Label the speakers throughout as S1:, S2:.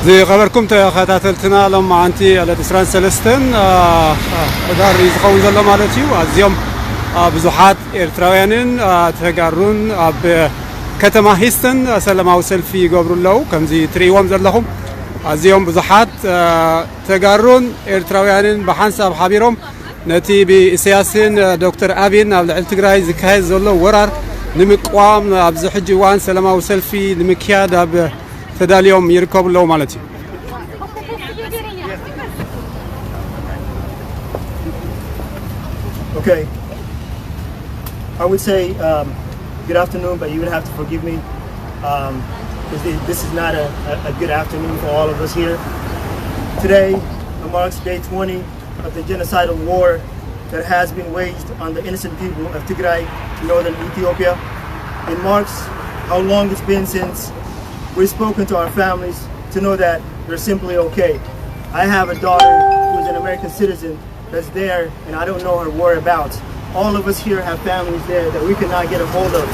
S1: زي خبركم تخاتلتنا لما عنتي على تسران سلستن دار يزخون زلوا مالتيو اليوم بزحات إرتراويانين تجارون بكتما هيستن سلموا سلفي قبر الله كم زي تريوم زلهم اليوم بزحات تجارون إرتراويانين بحنسب حبيرهم نتي بإسياسن دكتور أبيين على التجراي زكاي زلوا ورار نمقوام أبزحج وان سلموا سلفي نمكياد أب تداليوم يركب له مالتي.
S2: Okay. I would say good afternoon, but you would have to forgive me because this is not a good afternoon for all of us here. Today marks day 20 of the genocidal war that has been waged on the innocent people of Tigray, northern Ethiopia. It marks how long it's been since we've spoken to our families to know that they're simply okay. I have a daughter who's an American citizen that's there, and I don't know her whereabouts. All of us here have families there that we cannot get a hold of,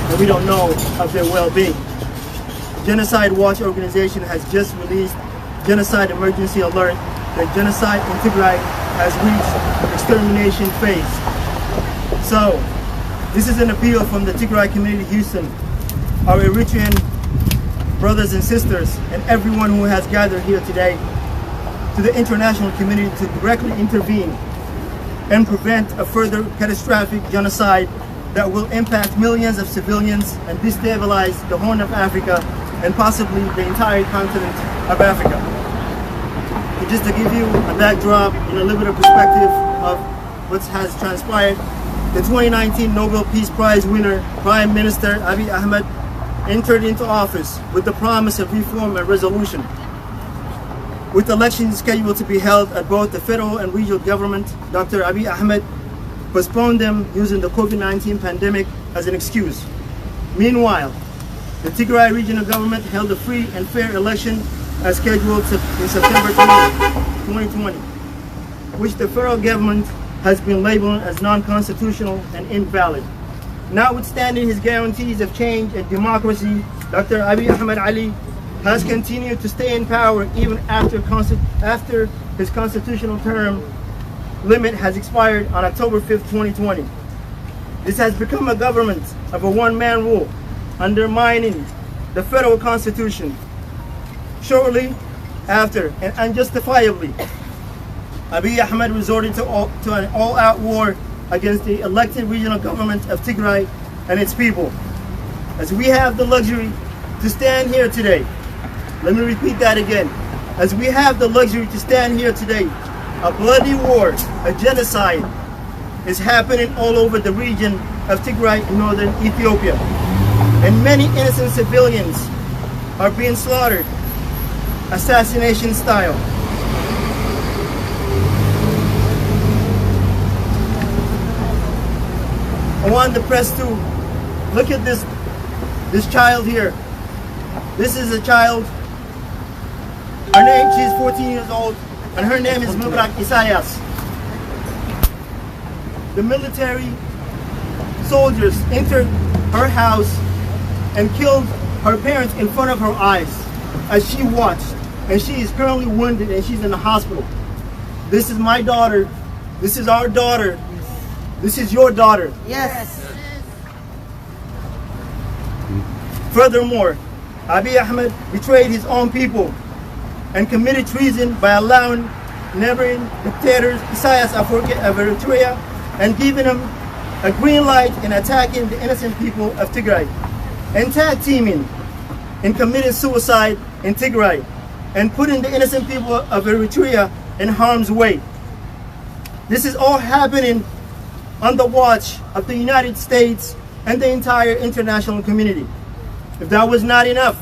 S2: and we don't know of their well-being. Genocide Watch organization has just released genocide emergency alert that genocide in Tigray has reached extermination phase. So, this is an appeal from the Tigray community, Hiyustan, our Eritrean brothers and sisters, and everyone who has gathered here today, to the international community to directly intervene and prevent a further catastrophic genocide that will impact millions of civilians and destabilize the Horn of Africa and possibly the entire continent of Africa. And just to give you a backdrop and a little bit of perspective of what has transpired, the 2019 Nobel Peace Prize winner, Prime Minister Abiy Ahmed, entered into office with the promise of reform and resolution. With elections scheduled to be held at both the federal and regional government, Dr. Abiy Ahmed postponed them using the COVID-19 pandemic as an excuse. Meanwhile, the Tigray regional government held a free and fair election as scheduled in September 2020, which the federal government has been labeled as non-constitutional and invalid. Notwithstanding his guarantees of change and democracy, Dr. Abiy Ahmed Ali has continued to stay in power even after his constitutional term limit has expired on October 5th, 2020. This has become a government of a one-man rule, undermining the federal constitution. Shortly after, and unjustifiably, Abiy Ahmed resorted to an all-out war against the elected regional government of Tigray and its people. As we have the luxury to stand here today, let me repeat that again. As we have the luxury to stand here today, a bloody war, a genocide, is happening all over the region of Tigray in northern Ethiopia. And many innocent civilians are being slaughtered, assassination style. I want the press to look at this child here. This is a child. Her name, she's 14 years old, and her name is Eisayas. The military soldiers entered her house and killed her parents in front of her eyes as she watched, and she is currently wounded and she's in the hospital. This is my daughter. This is our daughter. This is your daughter.
S3: Yes.
S2: Furthermore, Abiy Ahmed betrayed his own people and committed treason by allowing neighboring dictators Eisayas of Eritrea and giving him a green light in attacking the innocent people of Tigray and tag teaming in committing suicide in Tigray and putting the innocent people of Eritrea in harm's way. This is all happening on the watch of the United States and the entire international community. If that was not enough,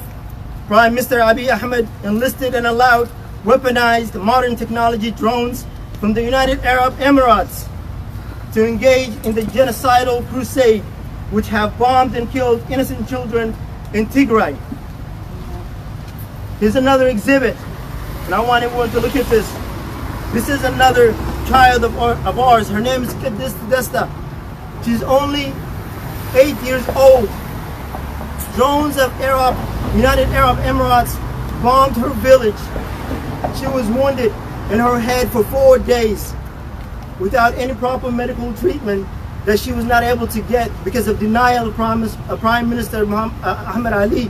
S2: Prime Minister Abiy Ahmed enlisted and allowed weaponized modern technology drones from the United Arab Emirates to engage in the genocidal crusade which have bombed and killed innocent children in Tigray. Here's another exhibit, and I want everyone to look at this. This is another child of ours. Her name is Desta. She's only 8 years old. Drones of United Arab Emirates bombed her village. She was wounded in her head for 4 days without any proper medical treatment that she was not able to get because of denial of Prime Minister Ahmed Ali.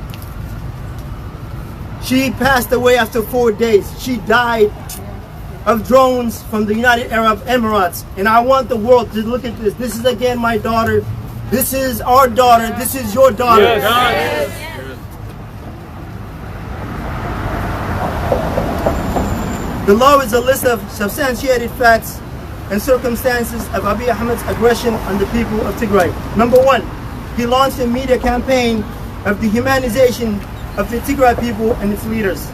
S2: She passed away after 4 days. She died of drones from the United Arab Emirates. And I want the world to look at this. This is again my daughter. This is our daughter. This is your daughter.
S3: Yes.
S2: Below is a list of substantiated facts and circumstances of Abiy Ahmed's aggression on the people of Tigray. Number 1, he launched a media campaign of dehumanization of the Tigray people and its leaders.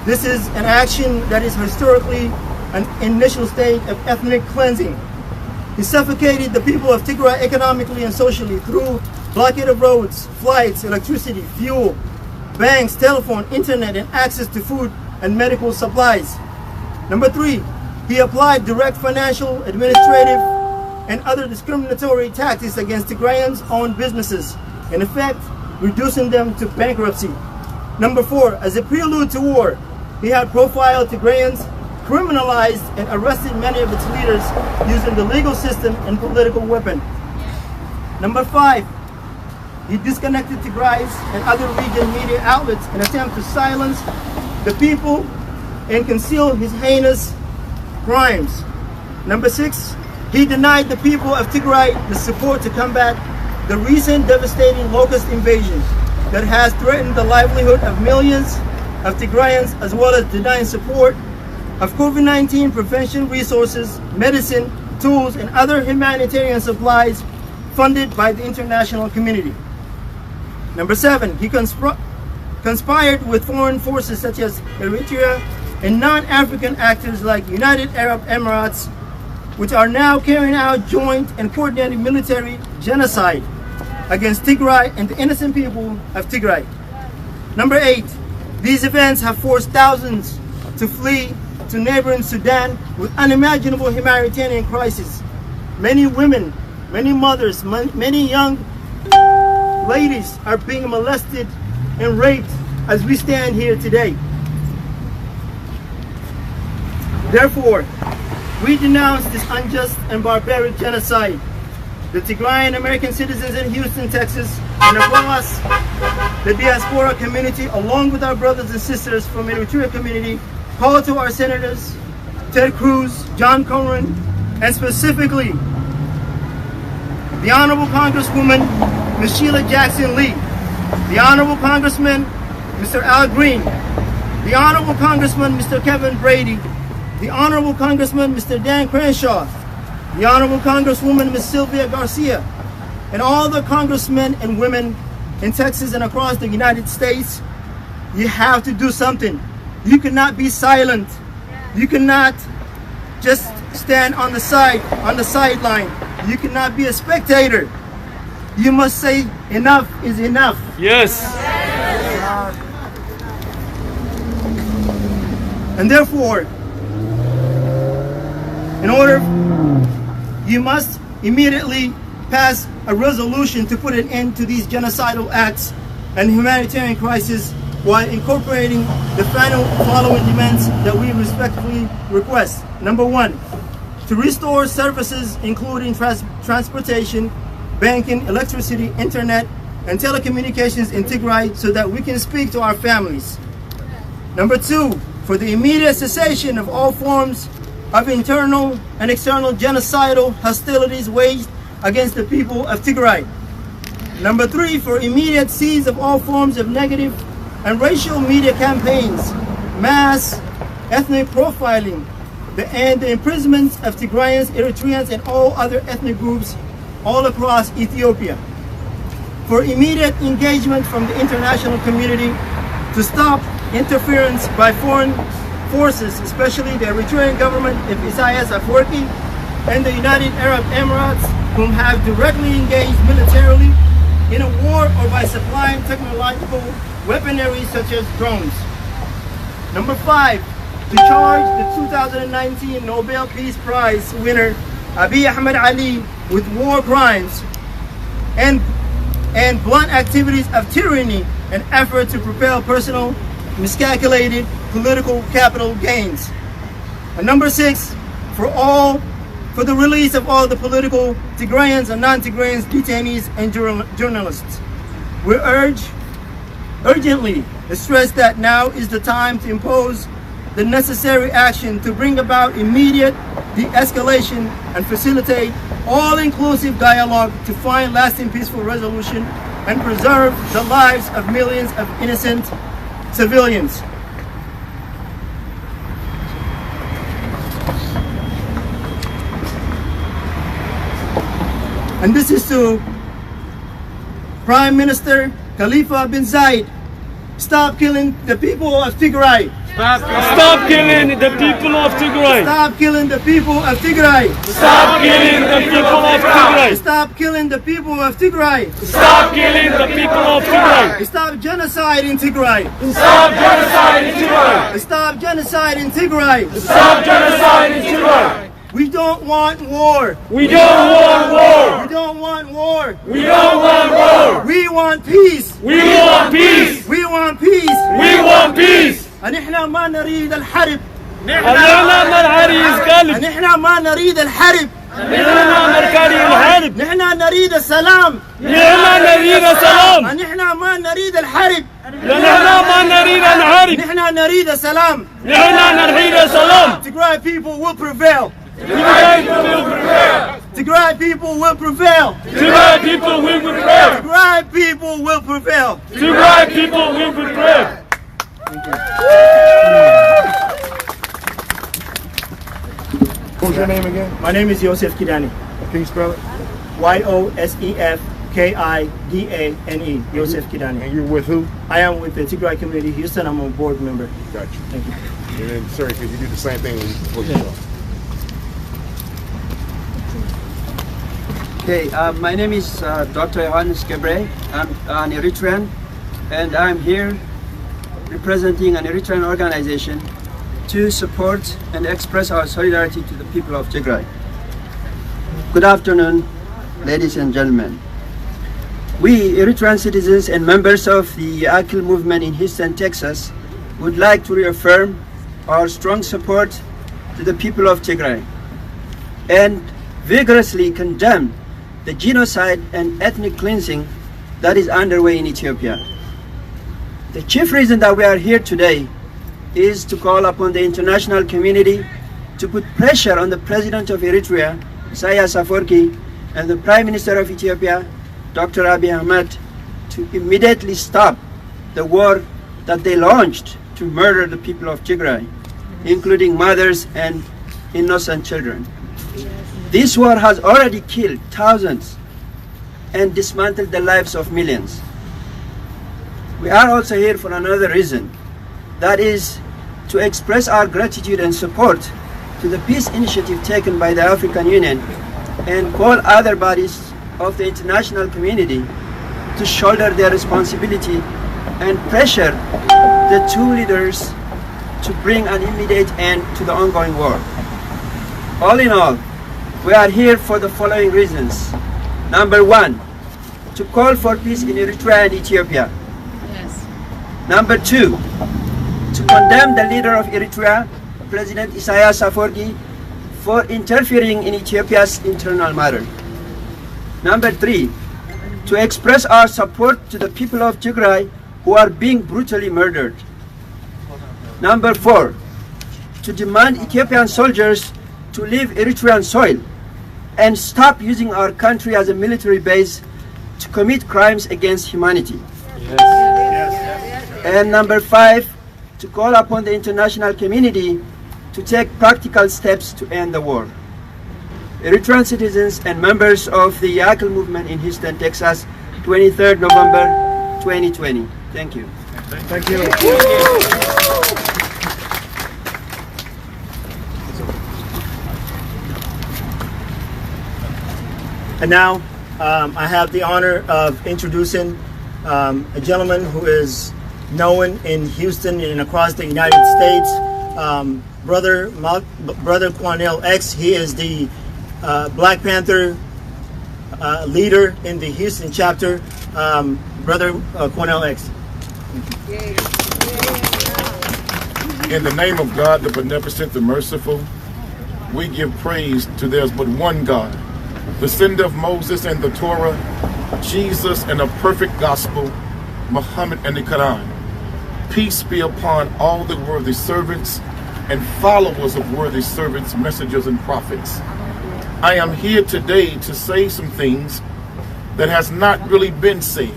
S2: This is an action that is historically an initial stage of ethnic cleansing. He suffocated the people of Tigray economically and socially through blockade of roads, flights, electricity, fuel, banks, telephone, internet, and access to food and medical supplies. Number 3, he applied direct financial, administrative, and other discriminatory tactics against Tigrayans' own businesses, in effect, reducing them to bankruptcy. Number 4, as a prelude to war, he had profiled Tigrayans, criminalized and arrested many of its leaders using the legal system and political weapon. Number 5, he disconnected Tigray's and other region media outlets in an attempt to silence the people and conceal his heinous crimes. Number 6, he denied the people of Tigray the support to combat the recent devastating locust invasion that has threatened the livelihood of millions of Tigrayans, as well as denying support of COVID-19 prevention resources, medicine, tools, and other humanitarian supplies funded by the international community. Number 7, he conspired with foreign forces such as Eritrea and non-African actors like United Arab Emirates, which are now carrying out joint and coordinated military genocide against Tigray and the innocent people of Tigray. Number 8, these events have forced thousands to flee to neighboring Sudan with unimaginable humanitarian crises. Many women, many mothers, many young ladies are being molested and raped as we stand here today. Therefore, we denounce this unjust and barbaric genocide. The Tigrayan American citizens in Houston, Texas, and across the diaspora community, along with our brothers and sisters from the Eritrea community, call to our senators, Ted Cruz, John Cornyn, and specifically the Honorable Congresswoman Ms. Sheila Jackson Lee, the Honorable Congressman Mr. Al Green, the Honorable Congressman Mr. Kevin Brady, the Honorable Congressman Mr. Dan Crenshaw, the Honorable Congresswoman Ms. Sylvia Garcia, and all the congressmen and women in Texas and across the United States. You have to do something. You cannot be silent. You cannot just stand on the sideline. You cannot be a spectator. You must say enough is enough.
S3: Yes.
S2: And therefore, in order, you must immediately pass a resolution to put an end to these genocidal acts and humanitarian crisis while incorporating the following demands that we respectfully request. Number 1, to restore services including transportation, banking, electricity, internet, and telecommunications in Tigray so that we can speak to our families. Number 2, for the immediate cessation of all forms of internal and external genocidal hostilities waged against the people of Tigray. Number 3, for immediate cease of all forms of negative and racial media campaigns, mass ethnic profiling, and the imprisonment of Tigrayans, Eritreans, and all other ethnic groups all across Ethiopia. For immediate engagement from the international community to stop interference by foreign forces, especially the Eritrean government of Esaya's Afwerki and the United Arab Emirates, whom have directly engaged militarily in a war or by supplying technological weaponry such as drones. Number 5, to charge the 2019 Nobel Peace Prize winner Abiy Ahmed Ali with war crimes and blunt activities of tyranny and effort to propel personal miscalculated political capital gains. And number 6, for the release of all the political Tigrayans and non-Tigrayans, detainees and journalists. We urgently stress that now is the time to impose the necessary action to bring about immediate de-escalation and facilitate all-inclusive dialogue to find lasting peaceful resolution and preserve the lives of millions of innocent civilians. And this is to Prime Minister Khalifa bin Zayed. Stop killing the people of Tigray.
S3: Stop killing the people of Tigray.
S2: Stop killing the people of Tigray.
S3: Stop killing the people of Tigray.
S2: Stop killing the people of Tigray.
S3: Stop killing the people of Tigray.
S2: Stop genocide in Tigray.
S3: Stop genocide in Tigray.
S2: Stop genocide in Tigray.
S3: Stop genocide in Tigray.
S2: We don't want war.
S3: We don't want war.
S2: We don't want war.
S3: We don't want war.
S2: We want peace.
S3: We want peace.
S2: We want peace.
S3: We want peace.
S2: نحن ما نريد الحرب.
S3: نحن
S2: ما نريد الحرب. نحن نريد السلام.
S3: نحن نريد السلام.
S2: نحن ما نريد الحرب.
S3: نحن ما نريد الحرب.
S2: نحن نريد السلام.
S3: نحن نريد السلام.
S2: Tigray people will prevail.
S3: Tigray people will prevail.
S2: Tigray people will prevail.
S3: Tigray people will prevail.
S2: Tigray people will prevail.
S3: Tigray people will prevail.
S4: What's your name again?
S2: My name is Yosef Kidani.
S4: Can you spell it?
S2: Yosefkidane. Yosef Kidani.
S4: And you're with who?
S2: I am with the Tigray community Hዩስተን. I'm a board member.
S4: Got you.
S2: Thank you.
S4: And then, sorry, could you do the same thing before you go?
S5: Okay, my name is Dr. Johannes Gebre. I'm an Eritrean, and I'm here representing an Eritrean organization to support and express our solidarity to the people of Tigray. Good afternoon, ladies and gentlemen. We, Eritrean citizens and members of the AKIL movement in Hюстን, Texas, would like to reaffirm our strong support to the people of Tigray and vigorously condemn the genocide and ethnic cleansing that is underway in Ethiopia. The chief reason that we are here today is to call upon the international community to put pressure on the President of Eritrea, Isaias and the Prime Minister of Ethiopia, Dr. Abiy Ahmed, to immediately stop the war that they launched to murder the people of Tigray, including mothers and innocent children. This war has already killed thousands and dismantled the lives of millions. We are also here for another reason, that is to express our gratitude and support to the peace initiative taken by the African Union and call other bodies of the international community to shoulder their responsibility and pressure the two leaders to bring an immediate end to the ongoing war. All in all, we are here for the following reasons. Number 1, to call for peace in Eritrea and Ethiopia.
S6: Yes.
S5: Number 2, to condemn the leader of Eritrea, President Isaias for interfering in Ethiopia's internal matter. Number 3, to express our support to the people of Tigray who are being brutally murdered. Number 4, to demand Ethiopian soldiers to leave Eritrean soil and stop using our country as a military base to commit crimes against humanity. And number 5, to call upon the international community to take practical steps to end the war. Eritrean citizens and members of the AKIL movement in Hюстን, Texas, 23rd November 2020. Thank you.
S4: Thank you.
S2: And now I have the honor of introducing a gentleman who is known in Hюстن and across the United States, Brother Quanell X. He is the Black Panther leader in the Hюстن chapter. Brother Quanell X.
S4: In the name of God, the beneficent, the merciful, we give praise to there's but one God, the sender of Moses and the Torah, Jesus and a perfect gospel, Muhammad and the Quran. Peace be upon all the worthy servants and followers of worthy servants, messengers and prophets. I am here today to say some things that has not really been said.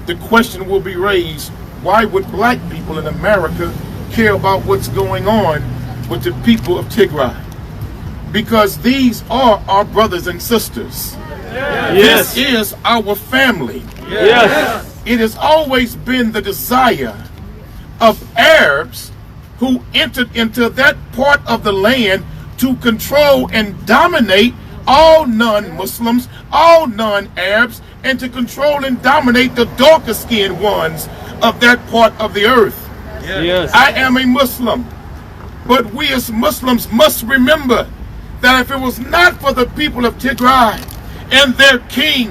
S4: The question will be raised, why would black people in America care about what's going on with the people of Tigray? Because these are our brothers and sisters.
S3: Yes.
S4: This is our family.
S3: Yes.
S4: It has always been the desire of Arabs who entered into that part of the land to control and dominate all non-Muslims, all non-Arabs, and to control and dominate the darker skinned ones of that part of the earth.
S3: Yes.
S4: I am a Muslim, but we as Muslims must remember that if it was not for the people of Tigray and their king,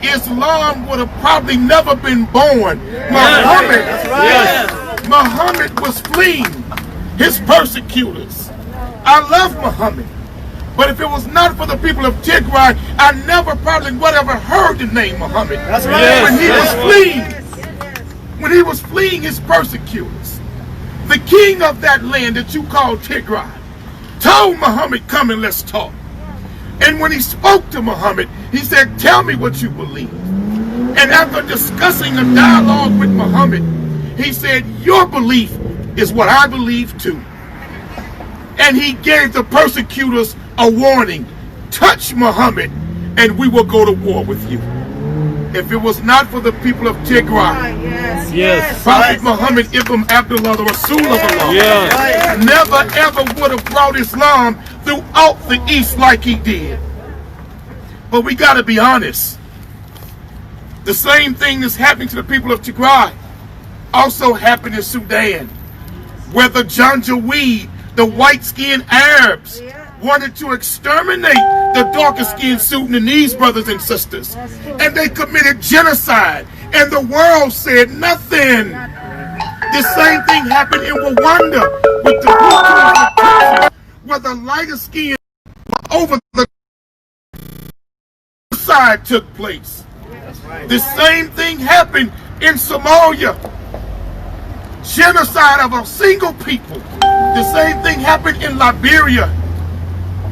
S4: Islam would have probably never been born. Muhammad, Muhammad was fleeing his persecutors. I love Muhammad, but if it was not for the people of Tigray, I never probably would have ever heard the name Muhammad.
S2: That's right.
S4: When he was fleeing his persecutors, the king of that land that you call Tigray told Muhammad, come and let's talk. And when he spoke to Muhammad, he said, tell me what you believe. And after discussing a dialogue with Muhammad, he said, your belief is what I believe too. And he gave the persecutors a warning, touch Muhammad and we will go to war with you. If it was not for the people of Tigray, Prophet Muhammad Ibn Abdullah, the Rasul of Allah, never ever would have brought Islam throughout the East like he did. But we got to be honest. The same thing that's happening to the people of Tigray also happened in Sudan, where the Janjaweed, the white-skinned Arabs, wanted to exterminate the darker-skinned Sudanese brothers and sisters. And they committed genocide. And the world said nothing. The same thing happened in Rwanda with the Hutus, where the lighter skin over the side took place. The same thing happened in Somalia. Genocide of a single people. The same thing happened in Liberia.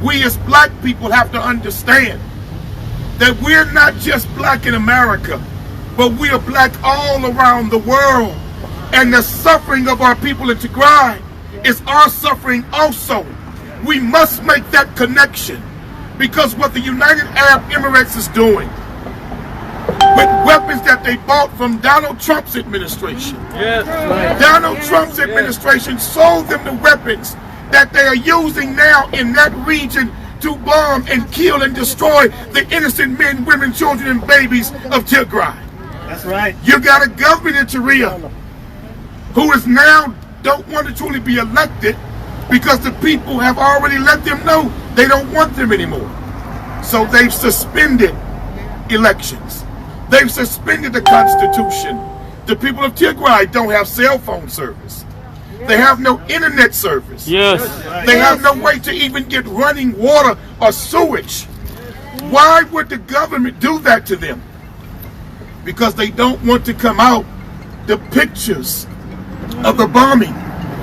S4: We as black people have to understand that we're not just black in America, but we are black all around the world. And the suffering of our people in Tigray is our suffering also. We must make that connection, because what the United Arab Emirates is doing with weapons that they bought from Donald Trump's administration. Donald Trump's administration sold them the weapons that they are using now in that region to bomb and kill and destroy the innocent men, women, children, and babies of Tigray.
S2: That's right.
S4: You got a government in Eritrea who is now don't want to truly be elected because the people have already let them know they don't want them anymore. So they've suspended elections. They've suspended the Constitution. The people of Tigray don't have cell phone service. They have no internet service. They have no way to even get running water or sewage. Why would the government do that to them? Because they don't want to come out the pictures of the bombing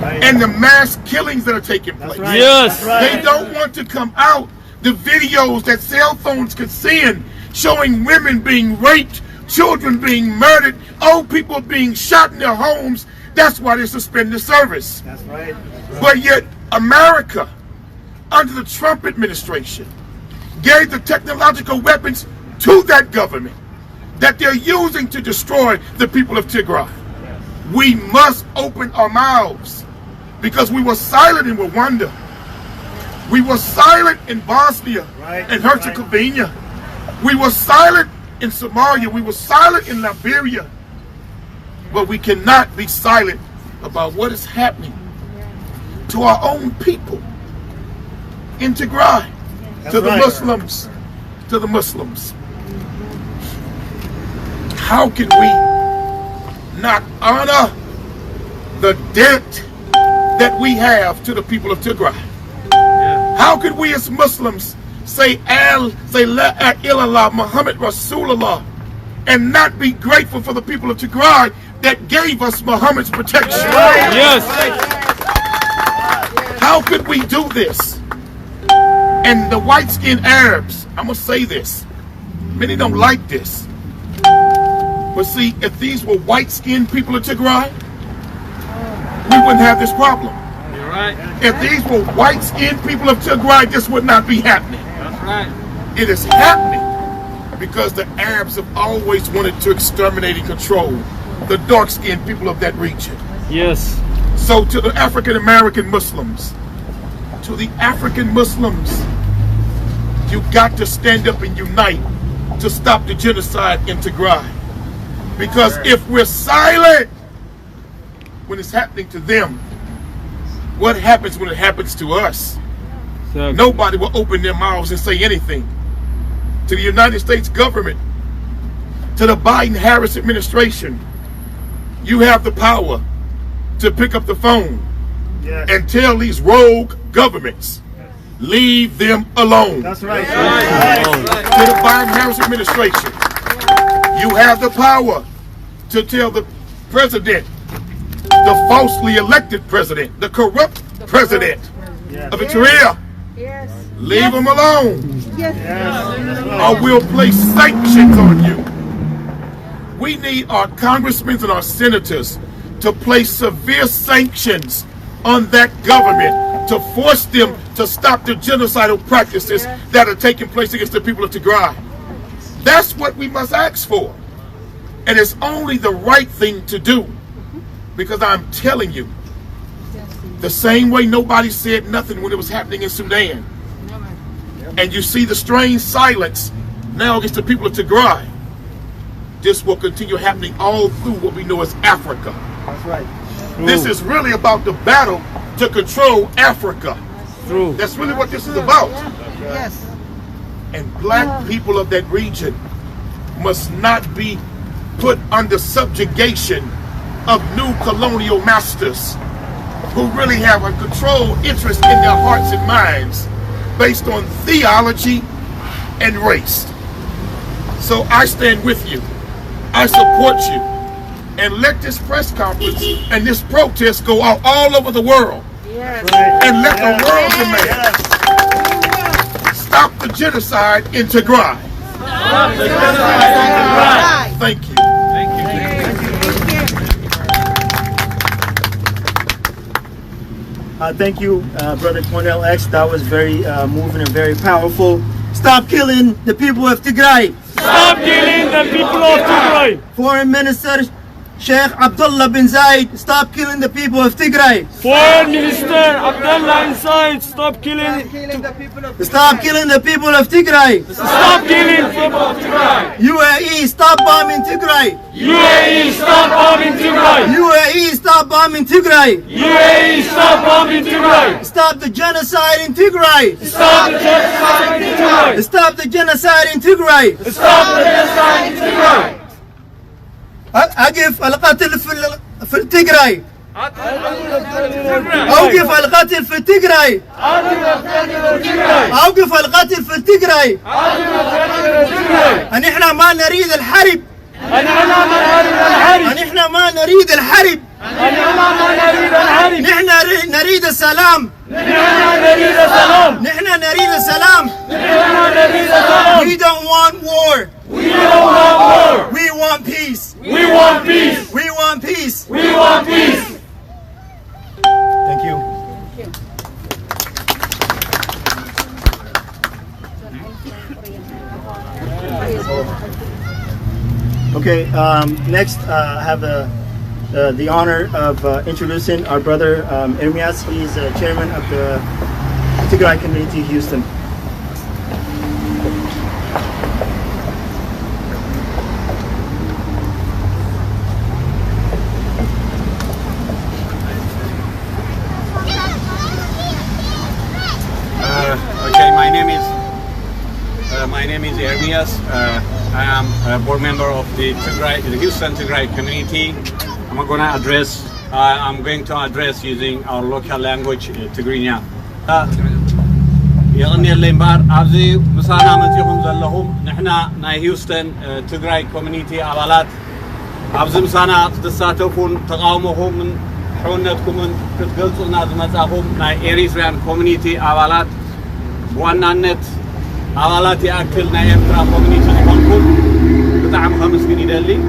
S4: and the mass killings that are taking place. They don't want to come out the videos that cell phones could send showing women being raped, children being murdered, old people being shot in their homes. That's why they suspend the service.
S2: That's right.
S4: But yet America, under the Trump administration, gave the technological weapons to that government that they're using to destroy the people of Tigray. We must open our mouths, because we were silent in Rwanda. We were silent in Bosnia and Herzegovina. We were silent in Somalia. We were silent in Liberia. But we cannot be silent about what is happening to our own people in Tigray, to the Muslims, to the Muslims. How can we not honor the debt that we have to the people of Tigray? How could we as Muslims say La ilallah Muhammad Rasulullah and not be grateful for the people of Tigray that gave us Muhammad's protection?
S3: Yes.
S4: How could we do this? And the white-skinned Arabs, I'm going to say this. Many don't like this. But see, if these were white-skinned people of Tigray, we wouldn't have this problem.
S3: You're right.
S4: If these were white-skinned people of Tigray, this would not be happening.
S3: That's right.
S4: It is happening because the Arabs have always wanted to exterminate and control the dark-skinned people of that region.
S3: Yes.
S4: So to the African-American Muslims, you got to stand up and unite to stop the genocide in Tigray. Because if we're silent when it's happening to them, what happens when it happens to us? Nobody will open their mouths and say anything. To the United States government, to the Biden-Harris administration, you have the power to pick up the phone and tell these rogue governments, leave them alone.
S2: That's right.
S4: To the Biden-Harris administration, you have the power to tell the president, the falsely elected president, the corrupt president of Eritrea, leave them alone, or we'll place sanctions on you. We need our congressmen and our senators to place severe sanctions on that government to force them to stop the genocidal practices that are taking place against the people of Tigray. That's what we must ask for. And it's only the right thing to do. Because I'm telling you, the same way nobody said nothing when it was happening in Sudan. And you see the strange silence now against the people of Tigray. This will continue happening all through what we know as Africa.
S2: That's right.
S4: This is really about the battle to control Africa.
S3: True.
S4: That's really what this is about.
S6: Yes.
S4: And black people of that region must not be put under subjugation of new colonial masters who really have a controlled interest in their hearts and minds based on theology and race. So I stand with you. I support you. And let this press conference and this protest go out all over the world.
S6: Yes.
S4: And let the world demand. Stop the genocide in Tigray.
S3: Stop the genocide in Tigray.
S4: Thank you.
S3: Thank you.
S2: Thank you, Brother Cornel X. That was very moving and very powerful. Stop killing the people of Tigray.
S3: Stop killing the people of Tigray.
S2: Foreign Minister Sheikh Abdullah bin Zayed, stop killing the people of Tigray.
S3: Foreign Minister Abdullah bin Zayed, stop killing
S2: the people of Tigray.
S3: Stop killing people of Tigray.
S2: UAE, stop bombing Tigray.
S3: UAE, stop bombing Tigray.
S2: UAE, stop bombing Tigray.
S3: UAE, stop bombing Tigray.
S2: Stop the genocide in Tigray.
S3: Stop the genocide in Tigray.
S2: Stop the genocide in Tigray.
S3: Stop the genocide in Tigray.
S2: أقف القتل في تيغراي. أوقف القتل في تيغراي. أوقف القتل في تيغراي. نحن ما نريد الحرب. نحن ما نريد الحرب. نحن نريد السلام. نحن نريد السلام. We don't want war.
S3: We don't want war.
S2: We want peace.
S3: We want peace.
S2: We want peace.
S3: We want peace.
S2: Thank you. Okay, next I have the honor of introducing our brother Ermias. He's chairman of the Tigray community, Hዩስተን.
S7: Okay, my name is Ermias. I am a board member of the Hюስተን Tigray community. I'm going to address I'm going to address using our local language, Tigrinya. يغني الليمبار أبزي مسانا متيهم زلهم نحنا ناي هيوستن تجراي كوميونيتي أبالات أبزي مسانا تساتفون تقاومهم من حونتكم من كتقلصوا ناس متاهم ناي Eritrean كوميونيتي أبالات وانا نت أبالات يأكل ناي Eritrean كوميونيتي نقولكم بتاعم 5 جنيه دلي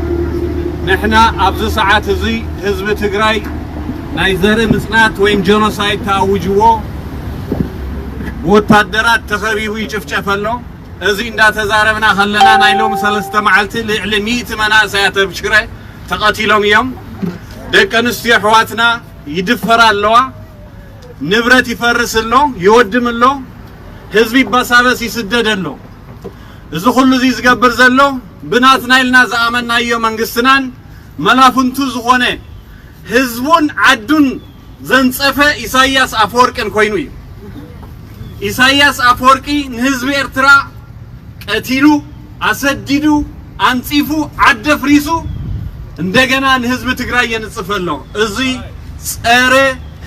S7: نحنا أبزي ساعات زي حزب تجراي ناي زر مسنات وين جينوسايد تاوجوه وتادرات تخبيوي يشفشفلو ازي اندا تزاربنا خلنا نايلوم سلسته معلتي لعلميت مناسيات بشكره تقاتلهم يوم دقنستي حواتنا يدفرالوا نبرت يفرسلو يودملو حزبي باسابس يسددلو እዚ ሁሉ እዚ ዝገብር ዘሎ ብናትና ኢልና ዝኣመናዮ መንግስትናን መላፍንቱ ዝኾነ ህዝቡን ዓዱን ዘንጸፈ ኢሰይያስ አፈወርቅን ኮይኑ እዩ ኢሰይያስ አፈወርቂ ንህዝብ ኤርትራ ቀቲሉ አሰዲዱ አንጺፉ አደፍሪሱ እንደገና ንህዝብ ትግራይ የንጽፈሎ እዚ ጸረ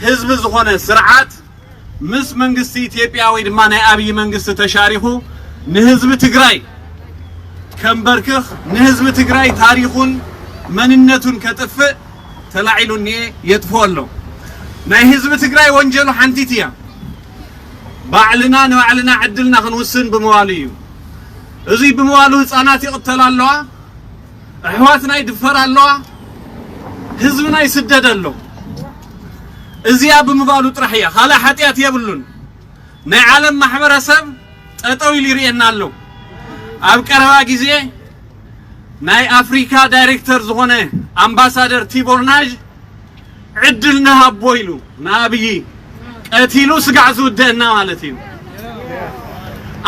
S7: ህዝብ ዝኾነ ስርዓት ምስ መንግስት ኢትዮጵያዊ ድማ ናይ አብይ መንግስት ተሻሪኹ ንህዝብ ትግራይ ከምበርክህ ንህዝብ ትግራይ ታሪኹን መንነቱን ከጥፍእ ተላዒሉኒ የጥፎሎ ናይ ህዝብ ትግራይ ወንጀሉ ሓንቲትያ ባዕልና ንባዕልና ዕድልና ክንውስን ብምዋሉ እዩ እዚ ብምዋሉ ህፃናት ይቅተል ኣለዋ ኣሕዋትና ይድፈር ኣለዋ ህዝብና ይስደድ ኣሎ እዚያ ብምባሉ ጥራሕ እያ ካልእ ሓጢያት የብሉን ናይ ዓለም ማሕበረሰብ ጠጠው ኢሉ ይርአየና ኣሎ ኣብ ቀረባ ግዜ ናይ አፍሪካ ዳይሬክተር ዝኾነ አምባሳደር ቲቦርናጅ ዕድል ንሃቦ ኢሉ ንአብይ ቀቲሉ ስጋዕ ዝውደአና ማለት እዩ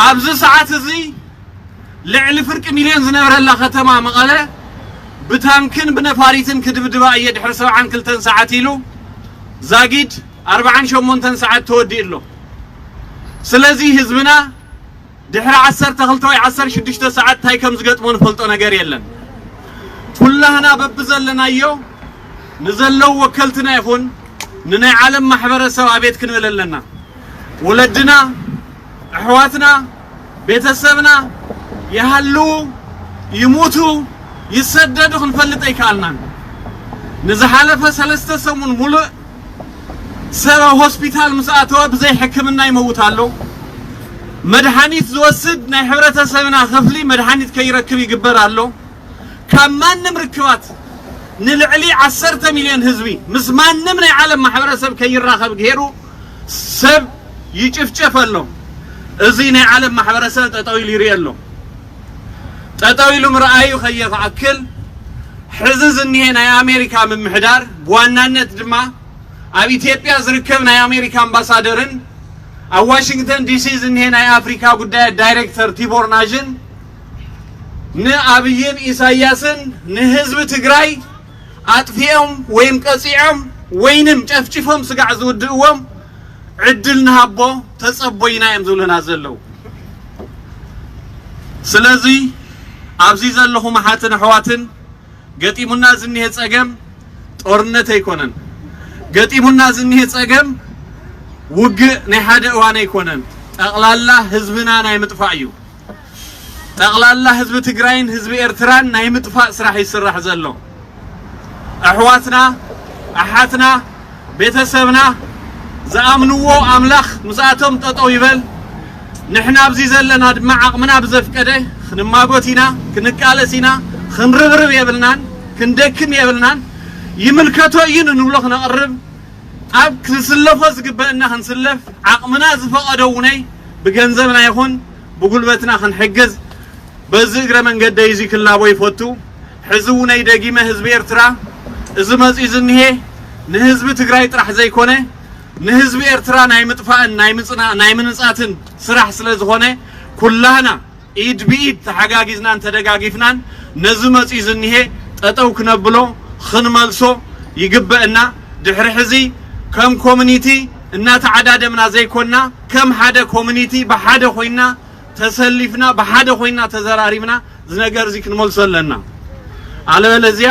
S7: ኣብዚ ሰዓት እዚ ልዕሊ ፍርቂ ሚልዮን ዝነበረላ ከተማ መቐለ ብታንክን ብነፋሪትን ክድብድባ እየ ድሕሪ 72 ሰዓት ኢሉ ዛጊድ 48 ሰዓት ተወዲእሎ ስለዚ ህዝብና ድሕሪ 12 ወይ 16 ሰዓት ታይ ከም ዝገጥሞ ንፈልጦ ነገር የለን ኩላህና በብዘለናዮ ንዘለው ወከልትና ይኹን ንናይ ዓለም ማሕበረሰብ አቤት ክንብለለና ወለድና ኣሕዋትና ቤተሰብና ይሃሉ ይሞቱ ይሰደዱ ክንፈልጥ ይካልና ንዝሓለፈ 3 ሰሙን ሙሉእ ሰብ ሆስፒታል مساعته بزي حكمنا يموتالو مدحانيت زوسد ናይ ሕብረተሰብና خفلي مدحانيت كيركب يغبرالو كمانم ركبات نلعلي 10 مليون حزبي مس مانم ናይ ዓለም ማሕበረሰብ كيراخب غيرو سب يچفچفالو እዚ ናይ ዓለም ማሕበረሰብ ተጠዊሉ ይሪአሎ ተጠዊሉ ምርአዩ خيفعكل حزز እንሄ ናይ አሜሪካ ምምሕዳር በዋናነት ድማ ኣብ ኢትዮጵያ ዝርከብ ናይ አሜሪካ አምባሳደርን ኣብ ዋሽንግተን ዲሲ ዝንሄ ናይ አፍሪካ ጉዳይ ዳይሬክተር ቲቦርናጅን ንአብይን ኢሰይያስን ንህዝብ ትግራይ አጥፊኦም ወይም ቀጺዖም ወይንም ጨፍጭፎም ስጋዕ ዝውድእዎም ዕድል ንሃቦ ተጸቦይና እዮም ዝብሉና ዘለው ስለዚ ኣብዚ ዘለኹ ማሓትን ኣሕዋትን ገጢሙና ዝንሄ ጸገም ጦርነት ኣይኮነን ገጢሙና ዝንሄ ጸገም ውግእ ናይ ሓደ እዋን ኣይኮነን ጠቕላላ ህዝብና ናይ ምጥፋእ እዩ ጠቕላላ ህዝቢ ትግራይን ህዝቢ ኤርትራን ናይ ምጥፋእ ስራሕ ይስራሕ ዘሎ ኣሕዋትና ኣሓትና ቤተሰብና ዝኣምንዎ ኣምላኽ ምስኣቶም ጠጠው ይበል ንሕና ኣብዚ ዘለና ድማ ዓቕምና ብዘፍቀደ ክንማጎቲና ክንቃለሲና ክንርብርብ የብልናን ክንደክም የብልናን ይምልከቶ ይን ንብሎ ክነቅርብ ኣብ ክስለፎ ዝግበአና ክንስለፍ ዓቕምና ዝፈቀደው ነይ ብገንዘብና ይኹን ብጉልበትና ክንሕግዝ በዚ እግረ መንገድ ይዚ ክላቦ ይፈቱ ሕዝቡ ናይ ደጊመ ህዝቢ ኤርትራ እዚ መጽ ዝንሄ ንህዝቢ ትግራይ ጥራሕ ዘይኮነ ንህዝቢ ኤርትራ ናይ ምጥፋእን ናይ ምጽና ናይ ምንጻትን ስራሕ ስለ ዝኾነ ኩላህና ኢድ ቢኢድ ተሓጋጊዝናን ተደጋጊፍናን ነዚ መጽ ዝንሄ ጠጠው ክነብሎ ክንመልሶ ይግበአና ድሕሪ ሕዚ ከም ኮሚኒቲ እናተዓዳደምና ዘይኮንና ከም ሓደ ኮሚኒቲ በሓደ ኮይና ተሰሊፍና በሓደ ኮይና ተዘራሪብና ዝነገር እዚ ክንመልሶ ኣለና አለበለዚያ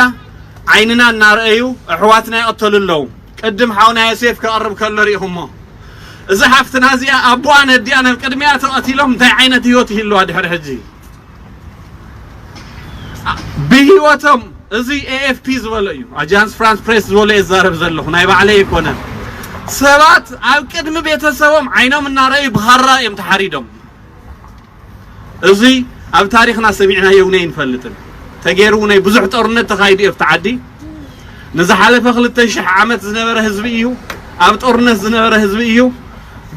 S7: عيننا نارأيو أحواتنا يقتلوا قدم حاونا يسيف كقرب كالريهم إذا حفتنا زي أبوانا ديانا القدميات قتلهم تاع عينة هيوته اللي هاد حرهجي بهيوتهم إزي AFP زوليو أجانس فرانس بريس زولي الزارب زلهم نايب عليه يكونن سبات أو قدم بيتسوهم عينهم النارأيو بخرا يمتحريدهم إزي أب تاريخنا سمعنا يونين فلتن تجيرونا بزح طرنة تخايدي افتعدي نزحله فخلت تشح عمت زنبره هزبيو أب طرنة زنبره هزبيو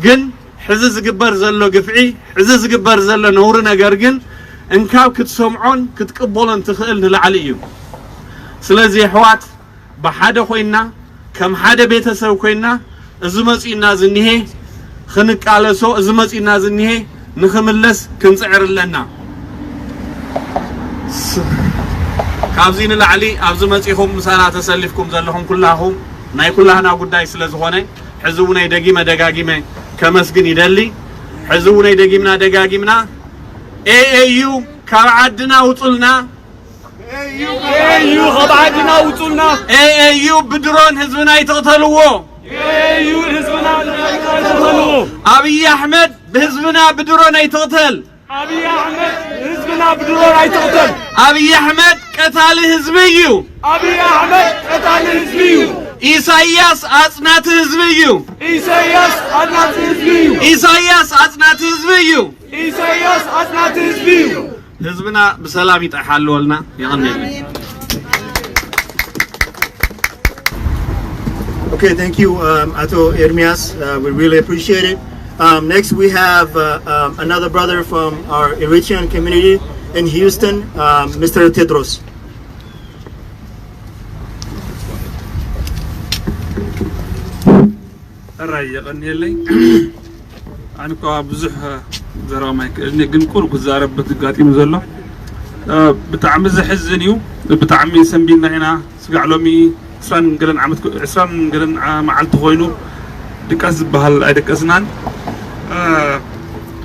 S7: جن حزز جبر زلوا قفعي حزز جبر زلوا نورنا جرجن إنكاب كتسمعون كتقبلون تخيلنا العليو سلازي حوات بحدا خوينا كم حدا بيتسو خوينا زمز الناس النهي خنك على سو زمز الناس النهي نخملس كنسعر لنا كابزين العلي أبزو مسيحهم مسانا تسلفكم زلهم كلهم ناي كلنا قداي سلازهوني حزونا يدقيمة دقاقيمة كمسجن يدلي حزونا يدقيمنا دقاقيمنا AAU كابعدنا وطلنا
S3: AAU كابعدنا وطلنا
S7: AAU بدرون حزبنا يتقتلوه
S3: AAU حزبنا يتقتلوه
S7: أبي أحمد بحزبنا بدرون يتقتل
S3: أبي أحمد حزبنا بدرون يتقتل
S7: أبي أحمد قتال حزبيو
S3: أبي أحمد قتال حزبيو
S7: إسياس أصنات حزبيو
S3: إسياس أصنات حزبيو
S7: إسياس أصنات حزبيو
S3: إسياس أصنات حزبيو
S7: حزبنا بسلام يتحلوا لنا يغني
S2: Okay, thank you, Ato Ermias. We really appreciate it. Next, we have another brother from our Eritrean community in Hiyustan, Mr. Tedros.
S6: الرأي غني لي أنا كابزح زرامك إني جنكون كزارب بتقاتي مزلة بتعمل زحزنيو بتعمل سنبينا هنا سقعلومي إسران قلنا عمت إسران قلنا معلت خوينو دكاس بهال أدكاسنان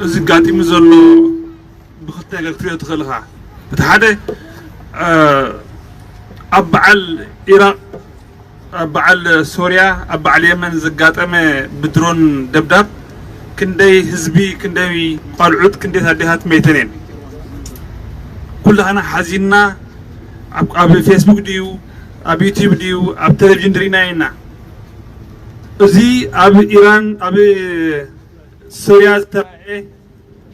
S6: زقاتي مزلة بختة كثير تخلها بتحدى أبعل العراق أبعل سوريا أبعل اليمن زقات أما بدرون دبدب كندي حزبي كندي قالعود كندي هديهات ميتين كلها أنا حزيننا أب فيسبوك ديو أب يوتيوب ديو أب تلفزيون درينا هنا زي أب إيران أب سوريا استرائي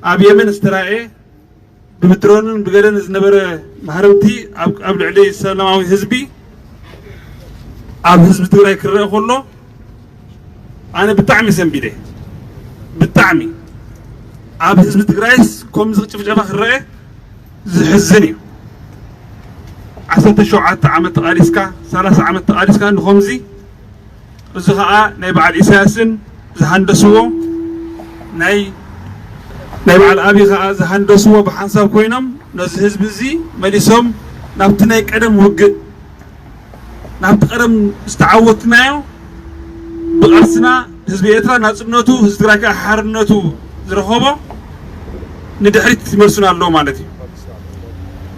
S6: أب يمن استرائي بمترون بقدر نزنبر محاربتي أب العلي السلامي حزبي أب حزب تغري كره كله أنا بتعمي سنبيده بتعمي أب حزب تغريس كم زغتش في جبهة الرأي زحزني عسلت شوعات عمت قاريسكا 3 عمت قاريسكا نخمزي زخاء ناي بعد إسياسن زهندسوه ناي بعد أبي زهندسوه بحنساب كوينم ناس حزب زي مليسهم نابتنا يقدم وقت نابت قدم استعوتنايو بقرسنا حزب إيرترا ناصبنتو حزب تراكا حرنتو زرخوبه ندحريت تمرسنا الله مالتي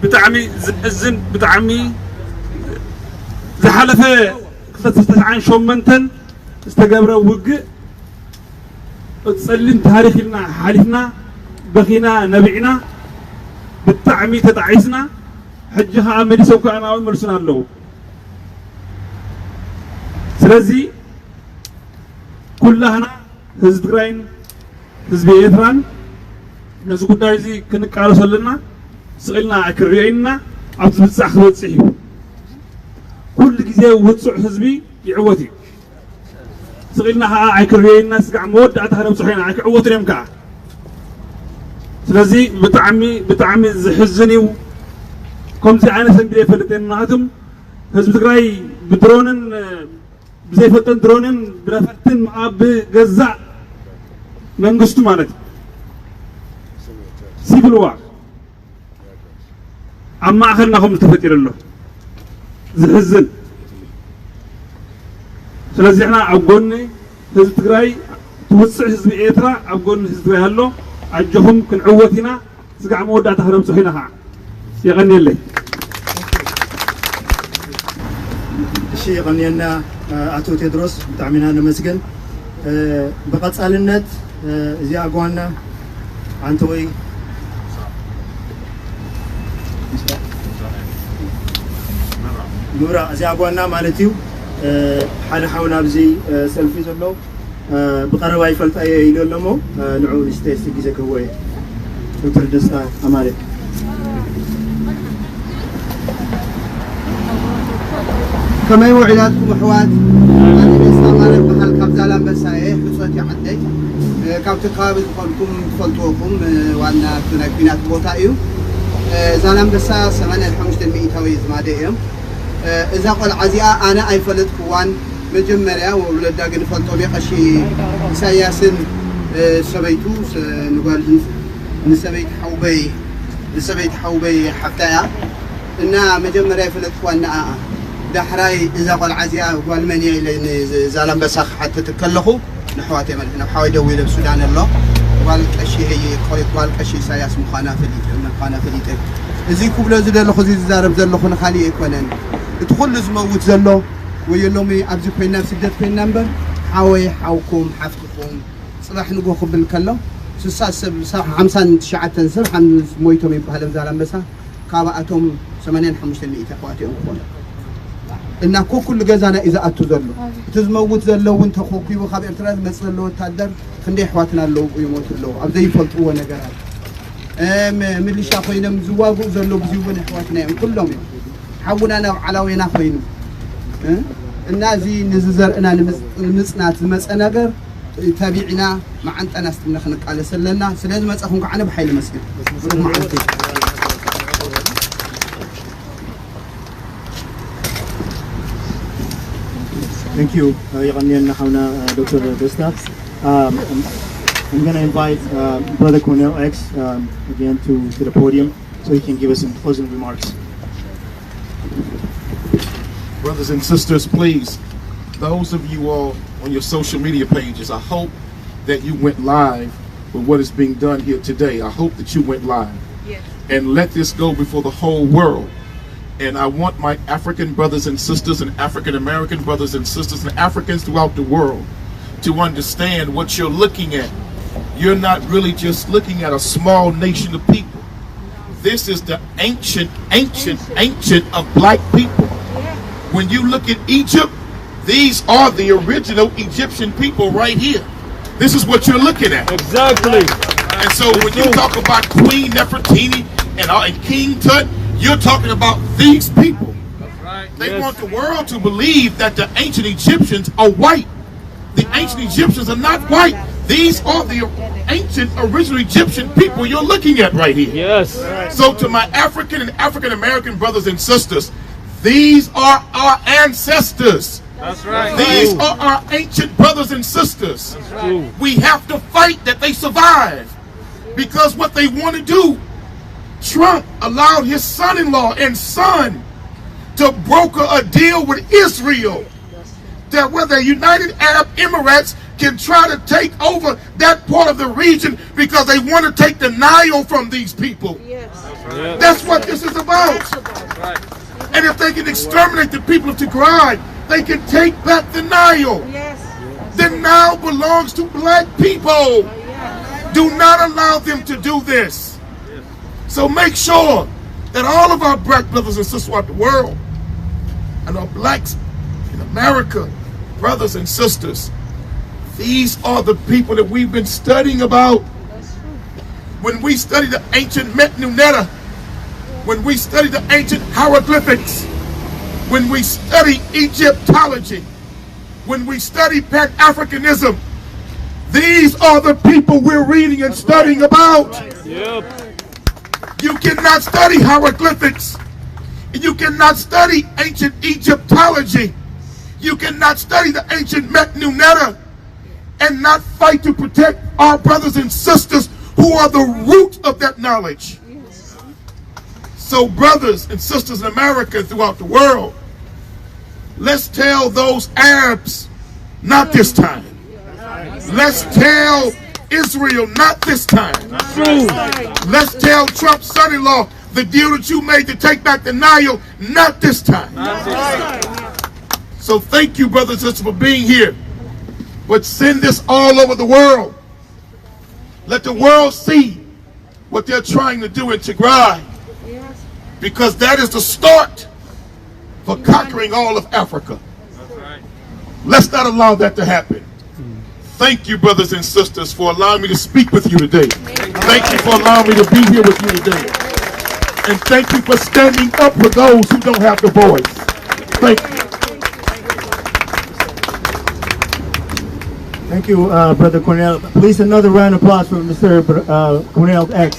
S6: بتعمي زحزن بتعمي زحلفه كفتفتعان شومنتن استقبره وقت تصلين تاريخنا حالفنا بخينا نبعنا بالتعمي تتعيسنا حجها مليسو كأنا ومرسنا الله سلازي كلنا حزب تراين حزب إيرتران ناس قدايزي كنك على صلنا سئلنا عكرينا عبد الساح وتصحيو كل جزء وتصح حزبي يعوتي سئلنا عكرينا سقع مود عتها نصحينا عكعوتي يمكع سلازي بتعمي زحزني كم زعانة سنبي فلتين ناتم حزب تراي بدرونن بزي فتن درونن برفتن معاب جزع منقصتو مالتي سيفل وار أما آخرنا هم تفكر له زحزن سلازي احنا عقولني حزب تግራይ توسع حزب إيرترا عقولني حزب تግራይ هلو عجهم كن عوتنا سقع مودع تهرم صحينا ها يغني لي
S2: እሺ ቀንየና አቶ ቴድሮስ ብጣዕሚና ነመስገን በቀጻልነት እዚያ ጓና አንተ ወይ ኑራ እዚያ ጓና ማለት እዩ ሓደ ሓውና ብዚ ሰልፊ ዘሎ ብቀረባ ይፈልጣ ኢሉ ኣለሞ ንዑ ስቴስ ግዜ ከወይ ዶክተር ደስታ አማረ
S8: كما يوعدكم أحوات أنا بستمر بحال كابزال بسايه حصتي عندي كابتكاب تقولكم تفلتوكم وانا تناكينات بوتايو زالام بسا 85% زماديهم إذا قال عزياء أنا أي فلت كوان مجمرة وولد داقن فلتو بيقشي إسيياسن سبيتو نقول نسبيت حوبي حفتايا إنها مجمرة فلت كوان دحراي إذا قال عزياء قال مني لأن زالم بسخ حتى تكلخوا نحواتي ملحنا بحاول دوي للسودان الله قال أشي هي قال أشي سياس مخانا فليت إذا كبلا زد الله خزي زارب زد الله خنا خالي يكونن تدخل زموت زد الله ويلومي أبزي بين نفس الدت بين نمبر حاوكم حفتكم صلاح نقول قبل كله سب 50 تنسر حمد مويتهم يبهلم زالم بسا كاباتهم 85% أخواتي أخوان إن كل جزانا إذا أتزلوا تزموت زلوا وانت خوكي وخاب إرتراز مسلوا تقدر خندي حواتنا اللو ويموت اللو أبدي يفلتوا نجارات من اللي شافينا مزواجو زلوا بزيوبنا حواتنا كلهم حولنا على وين أخوينه النازي نززر أنا المسنات المسألة جر تابعنا مع أنت أنا استنخنك على سلنا سلنا ما تأخذك عنا بحيل مسجد
S2: Thank you, Iranian Hauna, Dr. Desta. I'm going to invite Brother Cornel X again to the podium so he can give us some closing remarks.
S4: Brothers and sisters, please, those of you all on your social media pages, I hope that you went live with what is being done here today. I hope that you went live. Yes. And let this go before the whole world. And I want my African brothers and sisters and African American brothers and sisters and Africans throughout the world to understand what you're looking at. You're not really just looking at a small nation of people. This is the ancient of black people. When you look at Egypt, these are the original Egyptian people right here. This is what you're looking at.
S3: Exactly.
S4: And so when you talk about Queen Nefertiti and King Tut, you're talking about these people.
S3: That's right.
S4: They want the world to believe that the ancient Egyptians are white. The ancient Egyptians are not white. These are the ancient original Egyptian people you're looking at right here.
S3: Yes.
S4: So to my African and African American brothers and sisters, these are our ancestors.
S3: That's right.
S4: These are our ancient brothers and sisters.
S3: That's true.
S4: We have to fight that they survive. Because what they want to do, Trump allowed his son-in-law and son to broker a deal with Israel that where the United Arab Emirates can try to take over that part of the region because they want to take the Nile from these people.
S3: Yes. Right.
S4: That's what this is about.
S3: That's right.
S4: And if they can exterminate the people of Tigray, they can take back the Nile.
S3: Yes.
S4: The Nile belongs to black people. Do not allow them to do this. So make sure that all of our black brothers and sisters throughout the world and our blacks in America, brothers and sisters, these are the people that we've been studying about. When we study the ancient Metnunetta, when we study the ancient hieroglyphics, when we study Egyptology, when we study Pan-Africanism, these are the people we're reading and studying about.
S3: Yep.
S4: You cannot study hieroglyphics. You cannot study ancient Egyptology. You cannot study the ancient Metnunetta and not fight to protect our brothers and sisters who are the root of that knowledge. So brothers and sisters in America throughout the world, let's tell those Arabs, not this time. Let's tell Israel, not this time.
S3: True.
S4: Let's tell Trump's son-in-law the deal that you made to take back the Nile, not this time. So thank you, brothers and sisters, for being here. But send this all over the world. Let the world see what they're trying to do in Tigray. Because that is the start for conquering all of Africa. Let's not allow that to happen. Thank you, brothers and sisters, for allowing me to speak with you today. Thank you for allowing me to be here with you today. And thank you for standing up for those who don't have the voice. Thank you.
S2: Thank you, Brother Cornell. Please, another round of applause for Mr. Cornell X.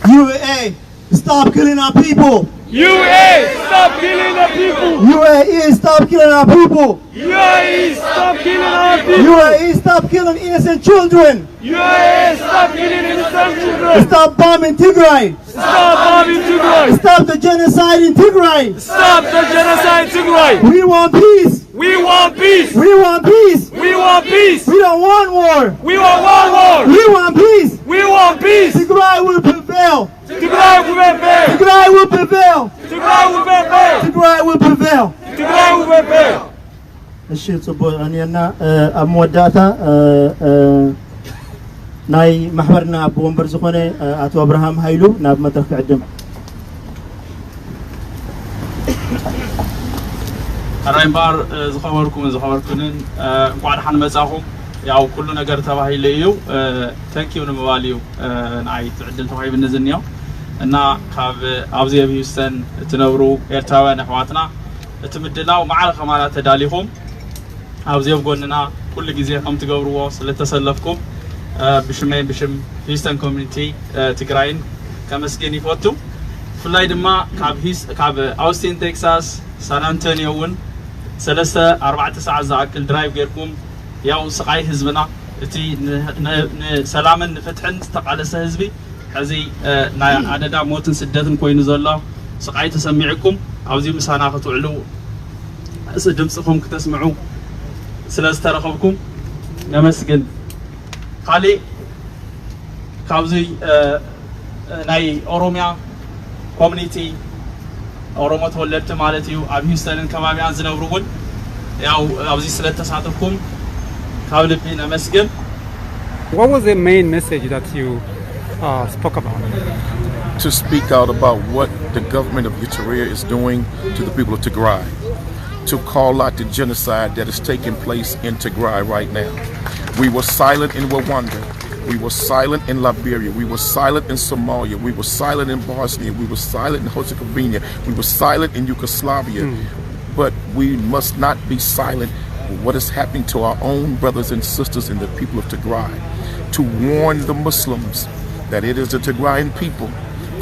S2: UAA, stop killing our people.
S3: UAE, stop killing the people.
S2: UAE, stop killing our people.
S3: UAE, stop killing our people.
S2: UAE, stop killing innocent children.
S3: UAE, stop killing innocent children.
S2: Stop bombing Tigray.
S3: Stop bombing Tigray.
S2: Stop the genocide in Tigray.
S3: Stop the genocide in Tigray.
S2: We want peace.
S3: We want peace.
S2: We want peace.
S3: We want peace.
S2: We don't want war.
S3: We want war.
S2: We want peace.
S3: We want peace.
S2: Tigray will prevail.
S3: Tigray will prevail.
S2: Tigray will prevail.
S3: Tigray will prevail.
S2: Tigray will prevail.
S3: Tigray will prevail.
S2: እሺ ጽቡቅ እኔና ኣብ መወዳእታ ናይ ማሕበርና ኣብ ወንበር ዝኾነ ኣቶ አብርሃም ሃይሉ ናብ መድረክ ክዕድም
S9: ኣራይ ባር ዝኸበርኩንን እንኳን ደሓን መጻኹም ያው ኩሉ ነገር ተባሂሉ እዩ ተንኪው ንምባል እዩ ናይ ትዕድል ተባሂብኒ ዝንያው እና ካብ ኣብዚ ኣብ ህዩስተን እትነብሩ ኤርትራውያን ኣሕዋትና እቲ ምድላው ማዕረ ኸማና ተዳሊኹም ኣብዚ ኣብ ጎንና ኩሉ ግዜ ከም ትገብርዎ ስለተሰለፍኩም ብሽመይ ብሽም ህዩስተን ኮሚኒቲ ትግራይን ከመስገን ይፈቱ ፍላይ ድማ ካብ ኣውስቲን ቴክሳስ ሳን አንቶኒዮ ውን 3-4 ሰዓት ዝኣክል ድራይቭ ጌርኩም ያው ስቃይ ህዝብና እቲ ንሰላምን ንፍትሕን ዝተቃለሰ ህዝቢ ሕዚ ናይ ኣደዳ ሞትን ስደትን ኮይኑ ዘሎ ስቃይ ተሰሚዕኩም ኣብዚ ምሳና ክትውዕሉ ድምፅኹም ክትስምዑ ስለዝተረኸብኩም ነመስግን ካሊእ ካብዚ ናይ ኦሮሚያ ኮሚኒቲ ኦሮሞ ተወለድቲ ማለት እዩ ኣብ ህዩስተንን ከባቢያን ዝነብሩውን ያው ኣብዚ ስለተሳተፍኩም ካብ ልቢ ነመስግን
S1: What was the main message that you spoke about?
S4: To speak out about what the government of Eritrea is doing to the people of Tigray. To call out the genocide that is taking place in Tigray right now. We were silent in Rwanda. We were silent in Liberia. We were silent in Somalia. We were silent in Bosnia. We were silent in Herzegovina. We were silent in Yugoslavia. But we must not be silent with what is happening to our own brothers and sisters in the people of Tigray. To warn the Muslims that it is the Tigrayan people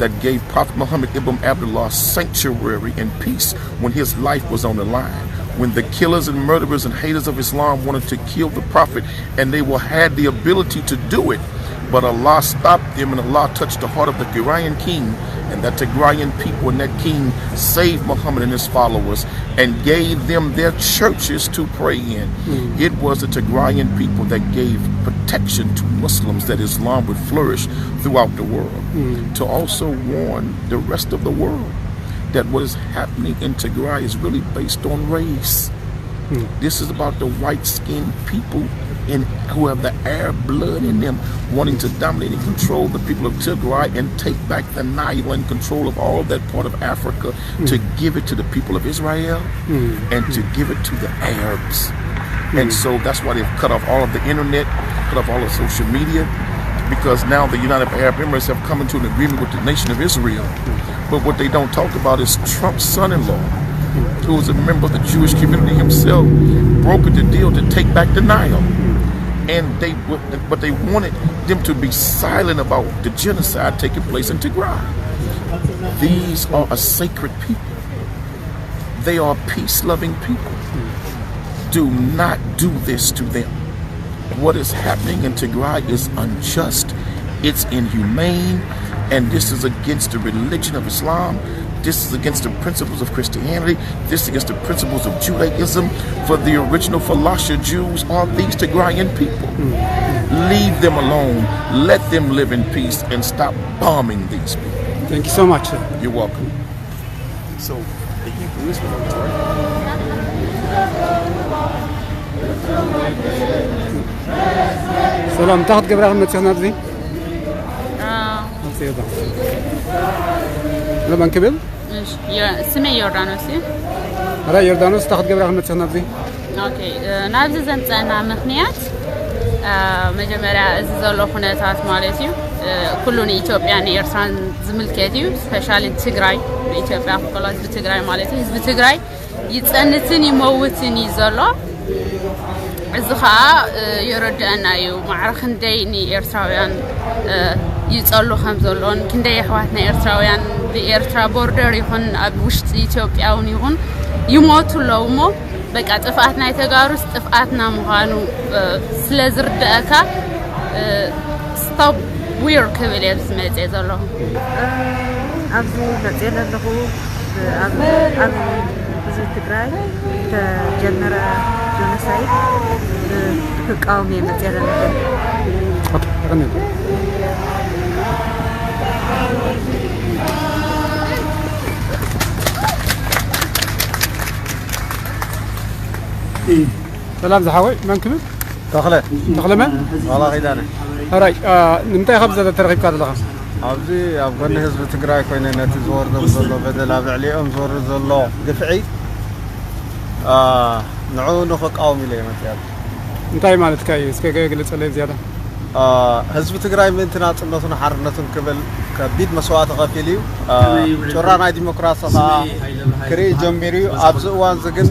S4: that gave Prophet Muhammad ibn Abdullah sanctuary and peace when his life was on the line. When the killers and murderers and haters of Islam wanted to kill the Prophet, and they had the ability to do it, but Allah stopped them and Allah touched the heart of the Tigrayan king, and that Tigrayan people and that king saved Muhammad and his followers and gave them their churches to pray in. It was the Tigrayan people that gave protection to Muslims that Islam would flourish throughout the world. To also warn the rest of the world that what is happening in Tigray is really based on race. This is about the white-skinned people who have the Arab blood in them wanting to dominate and control the people of Tigray and take back the Nile and control of all that part of Africa to give it to the people of Israel and to give it to the Arabs. And so that's why they've cut off all of the internet, cut off all of social media, because now the United Arab Emirates have come into an agreement with the nation of Israel. But what they don't talk about is Trump's son-in-law, who was a member of the Jewish community himself, brokered the deal to take back the Nile. But they wanted them to be silent about the genocide taking place in Tigray. These are a sacred people. They are peace-loving people. Do not do this to them. What is happening in Tigray is unjust. It's inhumane. And this is against the religion of Islam. This is against the principles of Christianity. This is against the principles of Judaism. For the original Falasha Jews are these Tigrayan people. Leave them alone. Let them live in peace and stop bombing these people.
S1: Thank you so much.
S4: You're welcome.
S10: So the Hebrews were on tour.
S1: سلام تاخد قبل أخذ نبزي لما نكبل
S11: اسمي يوردانوسي
S1: هلا يوردانوس تاخد قبل أخذ نبزي
S11: اوكي نابز زنصنا مخنيات مجمرا زلو خناتات مالتي كلون ኢትዮጵያን ኤርትራን ዝምልከትዩ ስፔሻሊ ትግራይ ኢትዮጵያ ኮላዝ ትግራይ ማለት ህዝብ ትግራይ ይጸንትን ይመውትን ይዘሎ እዝኻ ይረዳናዩ ማዕረኽ እንደይኒ ኤርትራውያን ይጸሉ ከም ዘሎን ክንደይ ኣሕዋትና ኤርትራውያን በኤርትራ ቦርደር ይኹን ኣብ ውሽጢ ኢትዮጵያውን ይኹን ይሞቱ ለውሞ በቃ ጥፋትና የተጋሩስ ጥፋትና ምዃኑ ስለዝርዳእካ ስቶፕ وير كبير سمعت إذا الله
S12: أبو نتيلا له أبو بزيت تجراي تجمرة جنسايد كقومي نتيلا له
S1: سلام زحوي من كبير
S13: تخلى
S1: من
S13: والله غيدانه
S1: هراي نمتى خبزة الترغيب كذا لغة
S13: أبزي أبغى حزب تجراي كوينة نتزور دمزلو بدل أبعليهم زور زلو دفعي نعو نخق قومي ليه مثلا
S1: نتاي مالت كايس كي قلت عليه زيادة
S13: حزب تجراي من تناط النصون حرنتون قبل كبيد مسوات غفيليو شرانا ديمقراطية كري جمهوري أبزوان زجن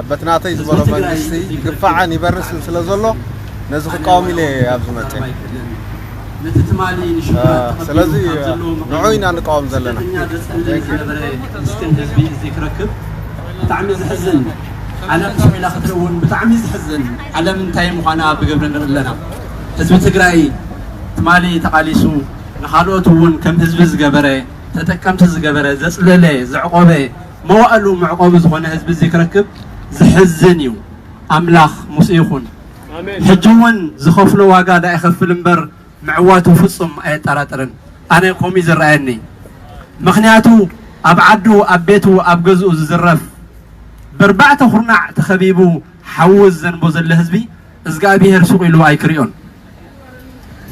S13: بتناطي زبالو بنسي كفاعن يبرس سلزلو نزخ قومي ليه أبزو متين سلازي نعوينا نقاوم زلنا
S14: تعميز حزن على اسم إلى خطرون بتعميز حزن على من تايم وخانا بقبل لنا حزب تجراي تمالي تقاليسو نخالوتون كم حزب زجبره تتكمت زجبره زسلله زعقوبه موالو معقوب زخونه حزب زيكركب زحزنيو أملاخ مسيخون حجون زخفلو واقع دا يخفل مبر معواتو فصم اي طراطرن انا قومي زراني مخنياتو ابعدو ابيتو ابغزو زرف بربعته خرنع تخبيبو حوز زنبو زل حزبي ازغابير سوقيلو ايكريون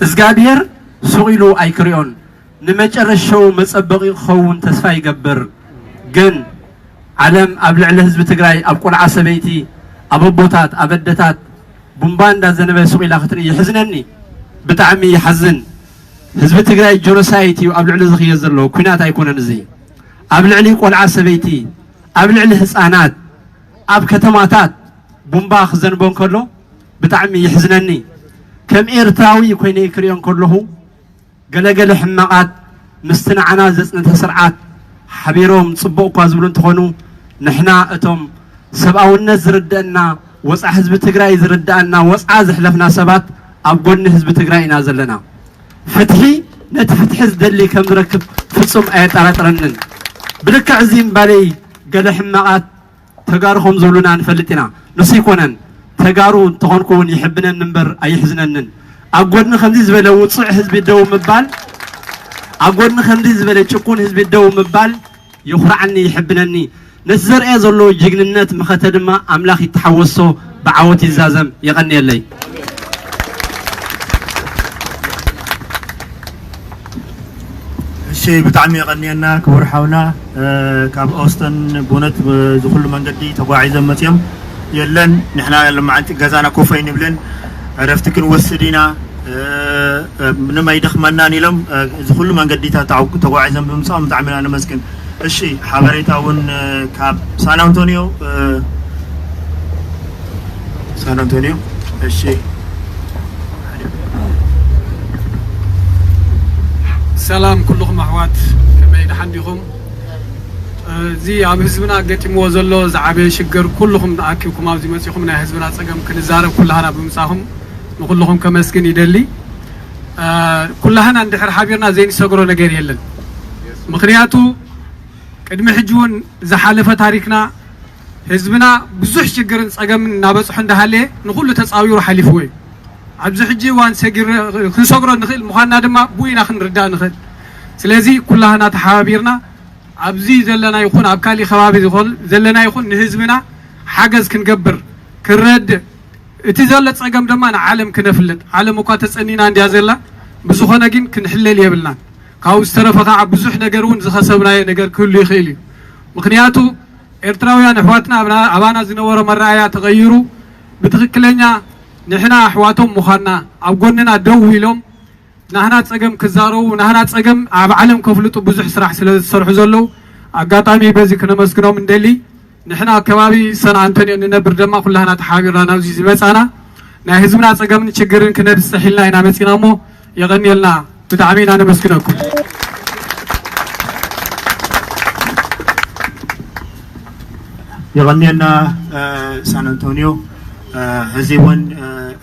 S14: ازغابير سوقيلو ايكريون نمچرشو مصبقي خون تسفا يغبر جن علم ابلع الحزب تግራይ اب قلع سبيتي ابوبوتات ابدتات بومبان دا زنبه سوقيلا خطر يحزنني بتعمي يحزن حزب تግራይ جنوسايتي ابلع زخي يزلو كنات ايكونن زي ابلع لي قلع سبيتي ابلع لي حصانات اب كتماتات بومبا خزنبون كلو بتعمي يحزنني كم ايرتراوي كويني كريون كلهو قلقل حماقات مستنعنا زصن تسرعات حبيروم صبوق كازبلون تخونو نحنا اتم سباونت زردنا وصع حزب تግራይ زردنا وصع زحلفنا سبات اب غن حزب تግራይنا زلنا فتحي نت فتح زدلي كم ركب فصم اي طراطرنن بلكع زين بالي قال حماقات تجارهم زولنا نفلتنا نسيكونن تجارو تخونكون يحبنا ننبر اي حزننن اغودن خمدي زبل وصع حزب دو مبال اغودن خمدي زبل تشكون حزب دو مبال يخرعني يحبنني نزر اي زلو جغننت مختدما املاخ يتحوسو بعوت يزازم يغني لي
S2: شيء بتعمي غنينا كبر حونا كاب اوستن بونت زخل منقدي تقاعد متيم يلن نحنا لما انت غزانا كوفين بلن عرفتك نوسدينا منما يدخمنا نيلم زخل منقدي تقاعد بمصام تعملنا انا مسكن እሺ ሐበሬታውን ካብ ሳን አንቶኒዮ እሺ
S1: ሰላም ኩልኩም ኣሕዋት ከመይ ድሓንዲኹም እዚ ኣብ ህዝብና ገጢምዎ ዘሎ ዝዓበየ ሽግር ኩልኩም ተኣኪብኩም ኣብዚ መፂኹም ናይ ህዝብና ፀገም ክንዛረብ ኩላህና ብምሳኹም ንኩልኩም ከመስግን ይደሊ ኩላህና እንድሕር ሓቢርና ዘይንሰግሮ ነገር የለን ምክንያቱ ቅድሚ ሕጂውን ዝሓለፈ ታሪክና ህዝብና ብዙሕ ሽግርን ፀገምን እናበፅሑ እንዳሃለየ ንኩሉ ተፃዊሩ ሓሊፍዎ እዩ ኣብዚ ሕጂ ዋን ሰጊር ክንሰግሮ ንኽእል ምዃንና ድማ ቡይና ክንርዳእ ንኽእል ስለዚ ኩላህና ተሓባቢርና
S15: أبزي زلنا يكون أبكالي خوابي زلنا يكون نهزمنا حاجز كنجبر كرد اتزلت أجمع دمنا عالم كنفلت عالم مقاتس أنينا عندي أزلا بسخنا جين كنحلل يبلنا كاوس ترفقا عبزوح نجرون زخسبنا نجر كل خيلي مقنياتو إرتراويان أحواتنا أبانا زنورة مرة تغيروا بتخكلنا نحنا أحواتهم مخنا أبقولنا دوي لهم نحنا تسجم كزارو ونحنا تسجم عالم كفلتو بزح سرح سرح زلوا أقاطعمي بزي كنا مسكنهم من دلي نحنا كمابي سنة أنتوني إننا بردما كلنا تحاورنا وزي بس أنا نهزمنا تسجم نشجرين كنا بستحيلنا هنا مسكنامو يغني لنا بدعمين أنا مسكنكم
S2: يغني لنا سان أنطونيو هزيون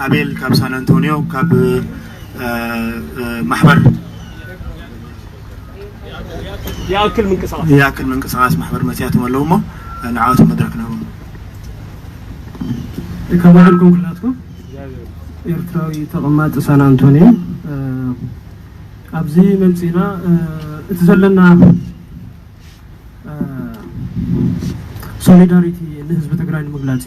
S2: أبيل كاب سان أنطونيو كاب محبر يأكل من قصاص محبر مسياتهم اللومة نعاوتهم مدركنا
S16: كما عندكم كلاتكم إرتراوي تقمات سان أنطونيو أبزي ممسينا اتزلنا سوليداريتي لحزب تግራይ ንምግላጽ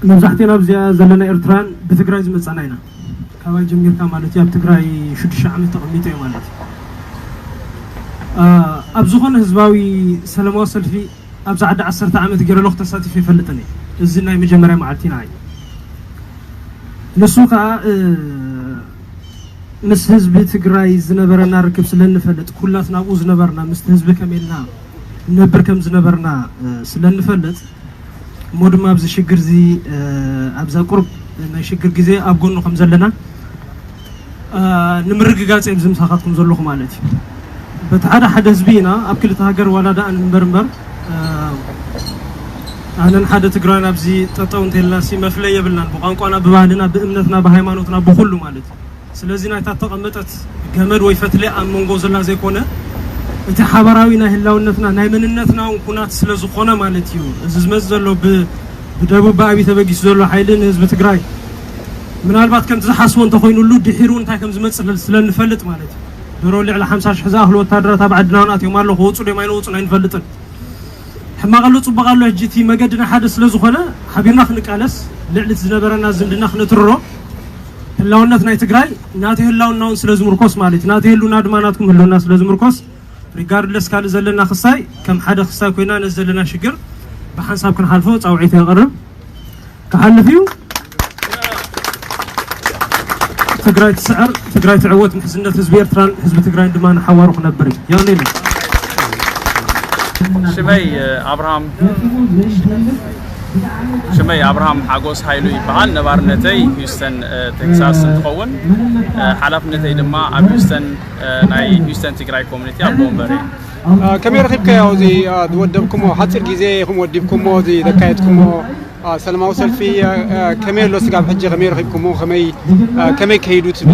S16: መብዛሕትنا ብዚያ ዘለና ኤርትራን ብትግራይ ዝመጻና ኢና ካባይ ጀሚርካ ማለት ኣብ ትግራይ 6 ዓመት ተቐሚጠ እዩ ማለት ኣብ ዝኾነ ህዝባዊ ሰላማዊ ሰልፊ ኣብ ዛዕዳ 10 ዓመት ገረለኹ ተሳቲፍ ይፈልጥኒ እዚ ናይ መጀመርያ መዓልቲና እዩ ንሱ ከዓ ምስ ህዝቢ ትግራይ ዝነበረና ርክብ ስለንፈልጥ ኩላትና ኣብኡ ዝነበርና ምስ ህዝቢ ከመልና نبر كم زنبرنا سلنا فلت مودم أبز شجر زي أبز قرب نشجر جزء أبغون خم زلنا نمرق جالس أبزم ساقطكم زلوا خمالتي بتحدى حدث بينا أبكل تهجر ولا ده أن برمبر أنا حدا تقرأنا أبزي تطون تلاسي مفلية بلنا بقانك أنا ببعدنا بأمنتنا بهيمانتنا بخلو مالتي سلازينا تتقمتت جمر ويفتلي أم منجوزنا زي كونه أنت حبراوينا هلاونتنا نايمننتنا ونكونات سلازخونا مالتيو زمز زلو بدبوب بابي تبقي زلو حيلين حزب تግራይ ምናልባት ከም ዝሓስቦ እንተኮይኑሉ ድሒሩ እንታይ ከም ዝመጽእ ስለንፈልጥ ማለት ድሮ ልዕሊ 50 ሺህ ዝኣኽሉ ወታደራት ኣብ ዓድና ናትዮም ኣለኹ ወፁ ደማ ይወፁን ኣይንፈልጥን ሕማቐሉ ጽበቓሉ ሕጂቲ መገድና ሓደ ስለዝኾነ ሓቢርና ክንቃለስ ልዕሊ ዝነበረና ዝምድና ክንትርሮ ህላውነት ናይ ትግራይ ናቲ ህላውናውን ስለዝምርኮስ ማለት ናቲ ህሉና ድማ ናትኩም ህሉና ስለዝምርኮስ regardless كان زلنا خصاي كم حدا خصاي كنا نزلنا شجر بحساب كن حلفو تصوعيته يقرب كحل فيه تقرأي تسعر تقرأي تعوت من حزنة حزب إرتران حزب تقرأي دمان حوارو خنبري يعني
S9: شمي أبراهام حاجوس هايلو يبان نبارنتي هيوستن تكساس تقون حلفنتي دما هيوستن ناي هيوستن تግራይ كوميونيتي أبون بري
S1: كم يرخبك يا وزي دودبكم حصر جزء وديبكم وزي ذكايتكم سلماو سلفي كم يلو سقاب حجة كم يرخبكم كم كيدوت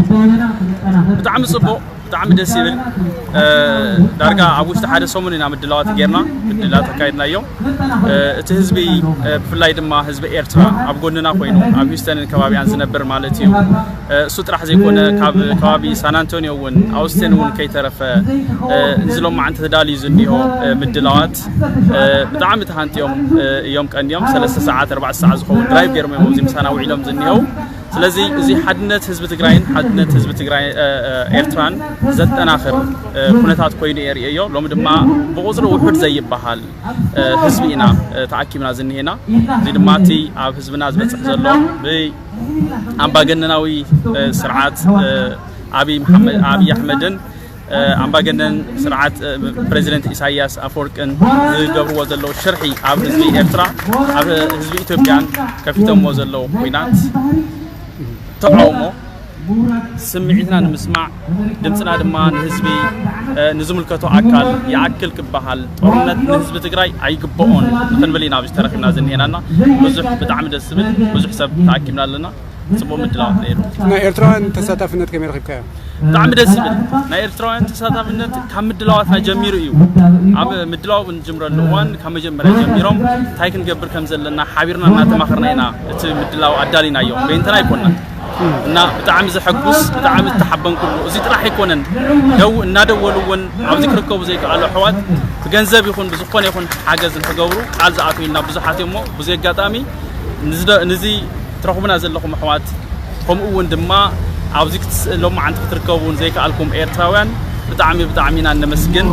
S9: بتعمل صبو بتعمل دسيبل دارجا أبوش تحدى سومني نام الدلات جيرنا الدلات كايدنا يوم تهزبي فلايد ما هزب إيرترا أبغوننا كوينو أبيستن كوابي عن بر مالتيو سوت راح يكون كوابي سان أنطونيو ون أوستن ون كي طرف نزلوا مع أنت تدالي زنيو بالدلات بتعمل تهانت يوم كان يوم 3 ساعات 4 ساعات زخون درايف جيرمي موزي مسانا وعيلهم زنيو سلازي زي حدنت حزب تግራይን حدنت حزب تግራይ ኤርትራን ዘጠና አخر ኩነታት ኮይኑ ኤሪዮ ሎም ድማ ብቁፅሪ ውሑድ ዘይባሃል ህዝቢና ተኣኪብና ዝንሄና እዚ ድማቲ ኣብ ህዝብና ዝበፅሕ ዘሎ ብኣምባገነናዊ ስርዓት አቢይ አሕመድን ኣምባገነን ስርዓት ፕሬዚደንት ኢሰይያስ ኣፈወርቅን ዝገብርዎ ዘለው ሽርሒ ኣብ ህዝቢ ኤርትራ ኣብ ህዝቢ ኢትዮጵያን ከፊቶሞ ዘለው ኩናት تقاومه سمعتنا نسمع دمتنا دمان حزبي نزملكتو أكل يأكل كبحال ورنت حزب تግራይ أيقبون خنبلينا بيشتركنا زنينا بزح بدعم السبل بزح حساب تأكلنا لنا سبوا مدلاء غيره.
S1: نا إيرتران تساتفنت كم يرخب كيا؟
S9: دعم السبل نا إيرتران تساتفنت كم مدلاء هجميرو يو عم مدلاء ونجمر اللوان كم جمر جميرهم تايكن قبر كم زلنا حبيرنا ناتمخرنا هنا مدلاء أدالينا يوم بينتنا يكوننا እና بتعم زحقوس بتعم تحبن كله زي راح يكونن دو نادولون عاوز يكركبوا زي قالوا حوات تجنزب يكون بزخون يكون حاجز تجورو قال زعاتوينا بزحات يمو بزي قطامي نزي تروحونا زلكم حوات هم اون دما عاوزك لو ما عندك تركبون زي قالكم ايرتراوያን بتعمينا نمسجن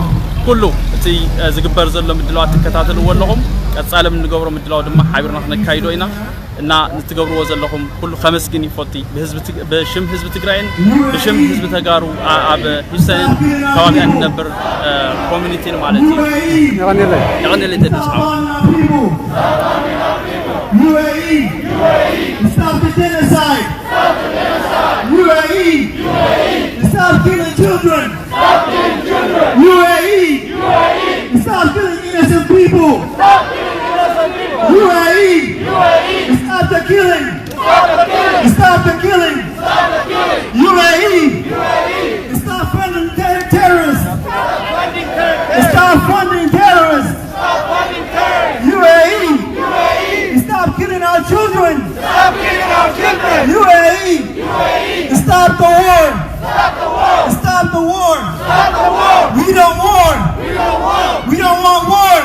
S9: كله تي زغبر زلو مدلوات تكتاتلوا لهم قصالم نغبرو مدلوا دما حبرنا نكايدو ኢና እና ንትገብርዎ ዘለኹም ኩሉ خمسግን ይፈቲ በሽም ህዝብ ትግራይን በሽም ህዝብ ተጋሩ ኣብ ህዩስተን ከባቢያን ነበር ኮሚኒቲን ማለት እዩ ያገነለ ተደስራ
S17: UAE stop the genocide UAE stop killing children UAE stop killing innocent people UAE stop the killing stop the killing UAE stop funding terrorists stop funding terrorists UAE stop killing our children UAE stop the war stop the war we don't want war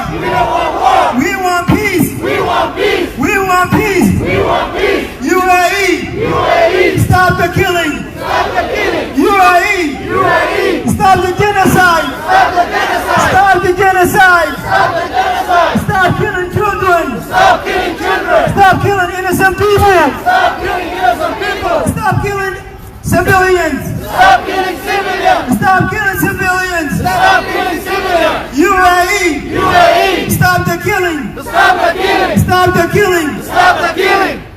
S17: we want peace we want peace UAE stop the killing UAE stop the genocide stop the genocide stop killing children stop killing innocent people stop killing civilians stop killing civilians UAE stop the killing stop the killing